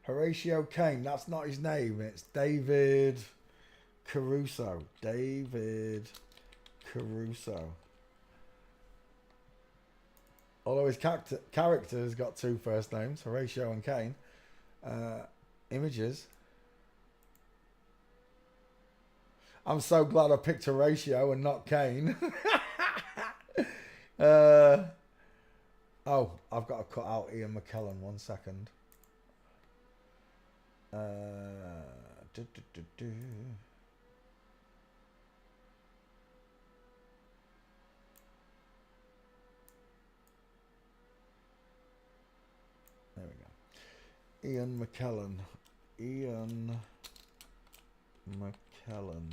Horatio Kane. That's not his name. It's David Caruso. David Caruso. Although his character's got two first names, Horatio and Kane. Images. I'm so glad I picked Horatio and not Kane. Oh, I've got to cut out Ian McKellen. 1 second. Do, do, do, do. There we go. Ian McKellen. Ian McKellen.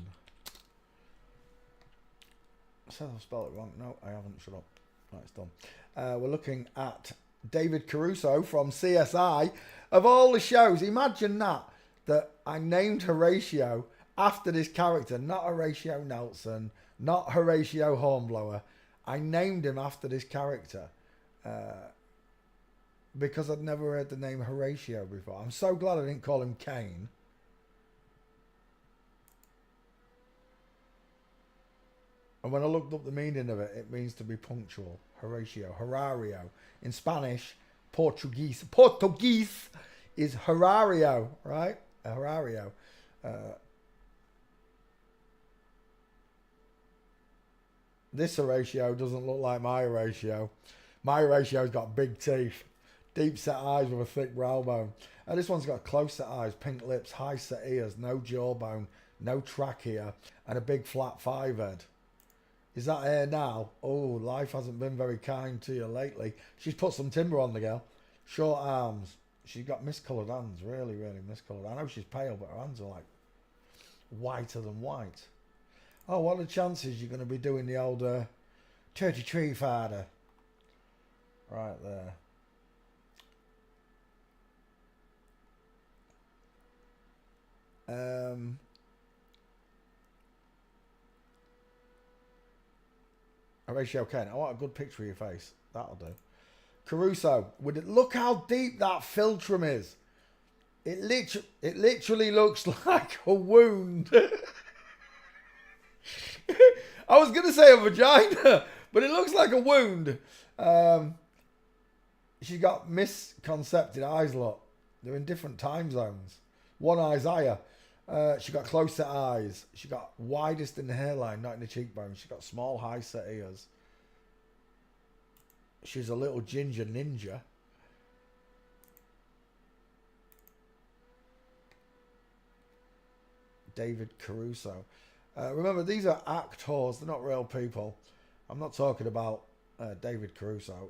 I said I've spelled it wrong. No, I haven't. Shut up. Right, it's done. We're looking at David Caruso from CSI. Of all the shows, imagine that I named Horatio after this character, not Horatio Nelson, not Horatio Hornblower. I named him after this character because I'd never heard the name Horatio before. I'm so glad I didn't call him Kane. And when I looked up the meaning of it, it means to be punctual. Horatio, Horario. In Spanish, Portuguese is Horario, right? Horario. This Horatio doesn't look like my Horatio. My Horatio's got big teeth, deep set eyes with a thick brow bone. And this one's got close set eyes, pink lips, high set ears, no jawbone, no trachea, and a big flat five head. Is that hair now? Oh, life hasn't been very kind to you lately. She's put some timber on the girl. Short arms. She's got miscoloured hands. Really, really miscoloured. I know she's pale, but her hands are like whiter than white. Oh, what are the chances you're going to be doing the old turkey tree father? Right there. Horatio Kane. I want a good picture of your face. That'll do. Caruso. Look how deep that philtrum is. It literally looks like a wound. I was going to say a vagina, but it looks like a wound. She's got misconcepted eyes, look. They're in different time zones. One eye's higher. She got close set eyes. She got widest in the hairline, not in the cheekbones. She got small, high set ears. She's a little ginger ninja. David Caruso. Remember, these are actors. They're not real people. I'm not talking about David Caruso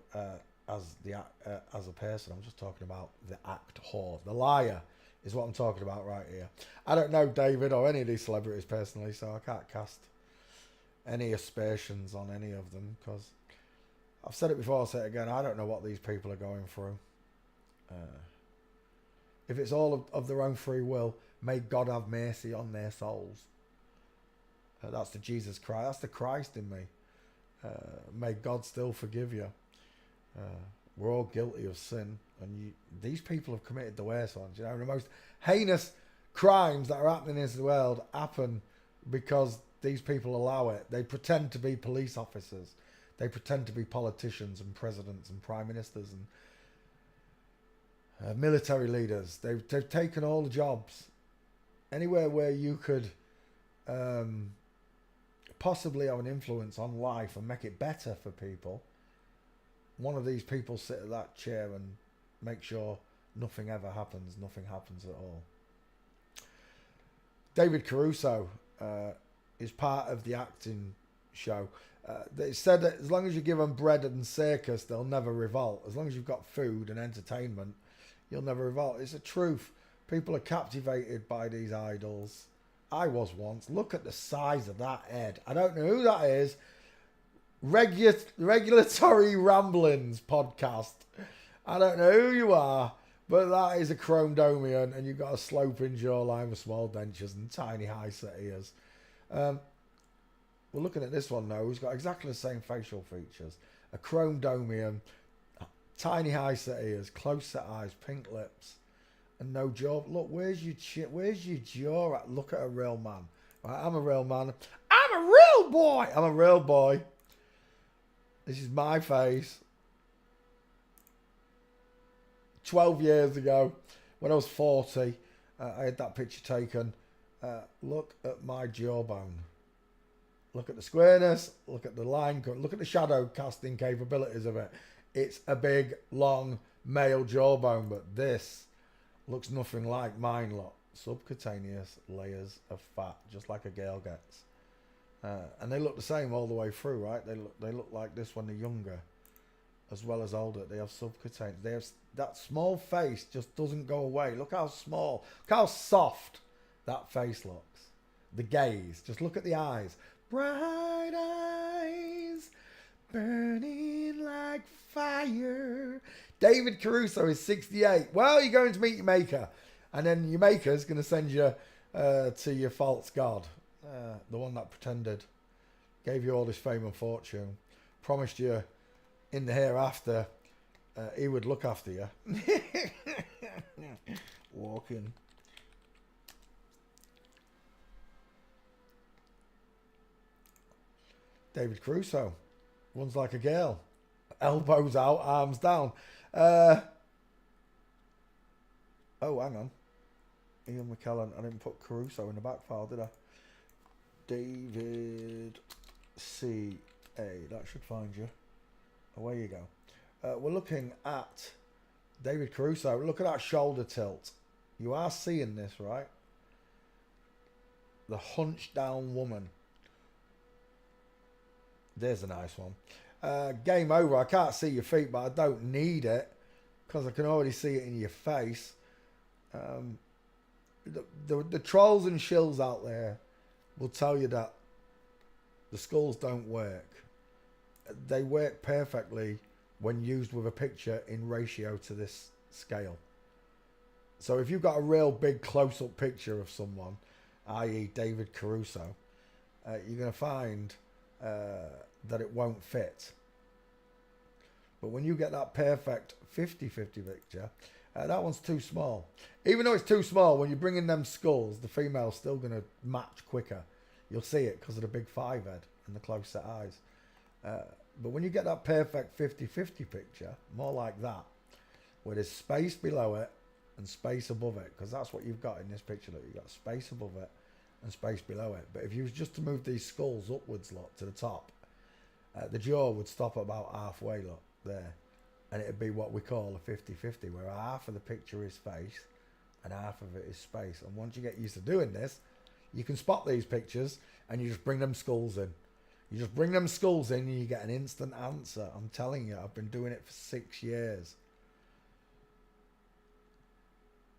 as a person. I'm just talking about the actor. The liar is what I'm talking about right here. I don't know David or any of these celebrities personally, so I can't cast any aspersions on any of them because I've said it before, I'll say it again. I don't know what these people are going through. If it's all of their own free will, may God have mercy on their souls. That's the Jesus Christ. That's the Christ in me. May God still forgive you. We're all guilty of sin, and these people have committed the worst ones. You know, the most heinous crimes that are happening in the world happen because these people allow it. They pretend to be police officers. They pretend to be politicians and presidents and prime ministers and military leaders. They've taken all the jobs. Anywhere where you could possibly have an influence on life and make it better for people, one of these people sit at that chair and make sure nothing ever happens. Nothing happens at all. David Caruso is part of the acting show. They said that as long as you give them bread and circus, they'll never revolt. As long as you've got food and entertainment, you'll never revolt. It's the truth. People are captivated by these idols. I was once. Look at the size of that head. I don't know who that is. Regulatory Ramblings podcast. I don't know who you are, but that is a chromedomian, and you've got a sloping jawline with small dentures and tiny high set ears. We're looking at this one now, who's got exactly the same facial features. A chromedomian, tiny high set ears, close set eyes, pink lips, and no jaw. Look, where's your where's your jaw at? Look at a real man. Right, I'm a real man. I'm a real boy. I'm a real boy. This is my face. 12 years ago, when I was 40, I had that picture taken. Look at my jawbone. Look at the squareness. Look at the line. Look at the shadow casting capabilities of it. It's a big, long, male jawbone, but this looks nothing like mine. Look, subcutaneous layers of fat, just like a girl gets. And they look the same all the way through, right? They look like this when they're younger, as well as older. They have subcutaneous. They have that small face just doesn't go away. Look how small. Look how soft that face looks. The gaze. Just look at the eyes. Bright eyes, burning like fire. David Caruso is 68. Well, you're going to meet your maker, and then your maker's going to send you to your false god, the one that pretended, gave you all this fame and fortune, promised you in the hereafter he would look after you. Walking. David Caruso runs like a girl, elbows out, arms down. Oh, hang on, Ian McKellen. I didn't put Caruso in the back file, did I? David C A. That should find you. Away you go. We're looking at David Caruso. Look at that shoulder tilt. You are seeing this, right? The hunched down woman. There's a nice one. Game over. I can't see your feet, but I don't need it because I can already see it in your face. The trolls and shills out there will tell you that the skulls don't work. They work perfectly when used with a picture in ratio to this scale. So if you've got a real big close-up picture of someone, i.e. David Caruso, you're going to find that it won't fit. But when you get that perfect 50-50 picture, that one's too small. Even though it's too small, when you bring in them skulls, the female's still going to match quicker. You'll see it because of the big 5 head and the close set eyes. But when you get that perfect 50-50 picture, more like that, where there's space below it and space above it, because that's what you've got in this picture. Look, you've got space above it and space below it. But if you was just to move these skulls upwards, look, to the top, the jaw would stop about halfway, look, there. And it'd be what we call a 50-50, where half of the picture is face and half of it is space. And once you get used to doing this, you can spot these pictures and you just bring them skulls in. You just bring them skulls in and you get an instant answer. I'm telling you, I've been doing it for 6 years.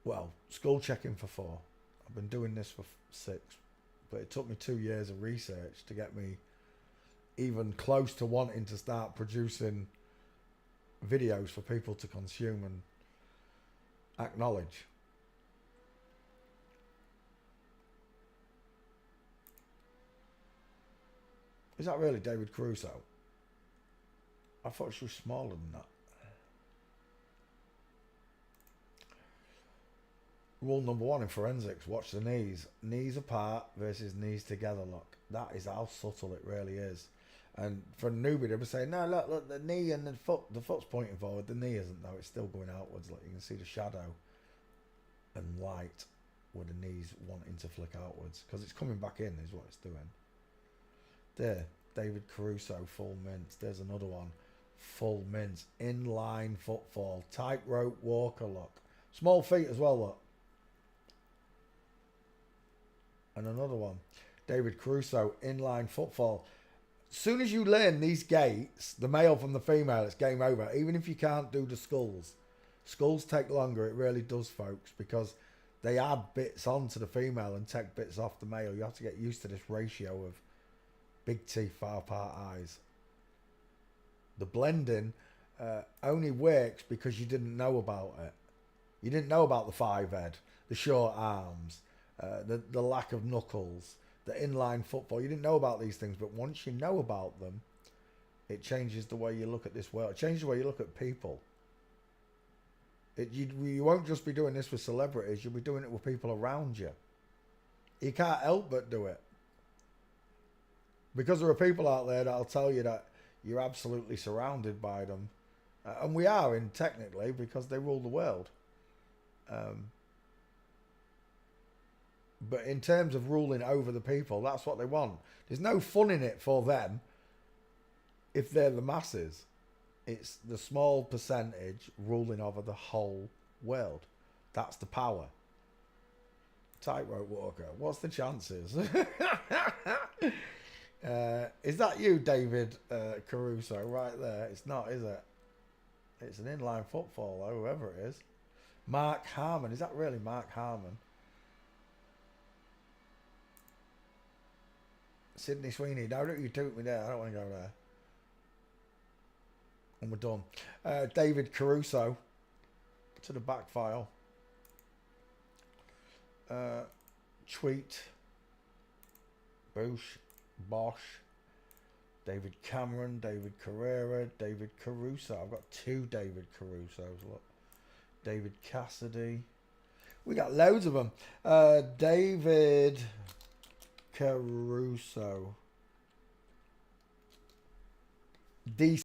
Well, skull checking for 4. I've been doing this for 6. But it took me 2 years of research to get me even close to wanting to start producing videos for people to consume and acknowledge. Is that really David Caruso? I thought she was smaller than that. Rule number 1 in forensics, watch the knees. Knees apart versus knees together, look. That is how subtle it really is. And for a newbie, they would say, no, look, the knee and the foot's pointing forward. The knee isn't, though. It's still going outwards. Look, you can see the shadow and light with the knees wanting to flick outwards. Because it's coming back in is what it's doing. There, David Caruso, full mince. There's another one, full mince. Inline footfall. Tightrope walker, look. Small feet as well, look. And another one, David Caruso, inline footfall. Soon as you learn these gaits, the male from the female, it's game over. Even if you can't do the skulls. Skulls take longer, it really does, folks, because they add bits onto the female and take bits off the male. You have to get used to this ratio of big teeth, far apart eyes. The blending only works because you didn't know about it. You didn't know about the 5 head, the short arms, the lack of knuckles, the inline football. You didn't know about these things, but once you know about them, it changes the way you look at this world. It changes the way you look at people. You won't just be doing this with celebrities. You'll be doing it with people around you. You can't help but do it. Because there are people out there that'll tell you that you're absolutely surrounded by them. And we are, in technically, because they rule the world. But in terms of ruling over the people, that's what they want. There's no fun in it for them if they're the masses. It's the small percentage ruling over the whole world. That's the power. Tightrope walker. What's the chances? Is that you, David Caruso, right there? It's not, is it? It's an inline footfall, whoever it is. Mark Harmon. Is that really Mark Harmon? Sydney Sweeney. No, don't you toot me there. I don't want to go there. And we're done. David Caruso. To the back file. Tweet. Bush. Bosch. David Cameron. David Carrera. David Caruso. I've got 2 David Carusos. Look. David Cassidy. We got loads of them. David Caruso.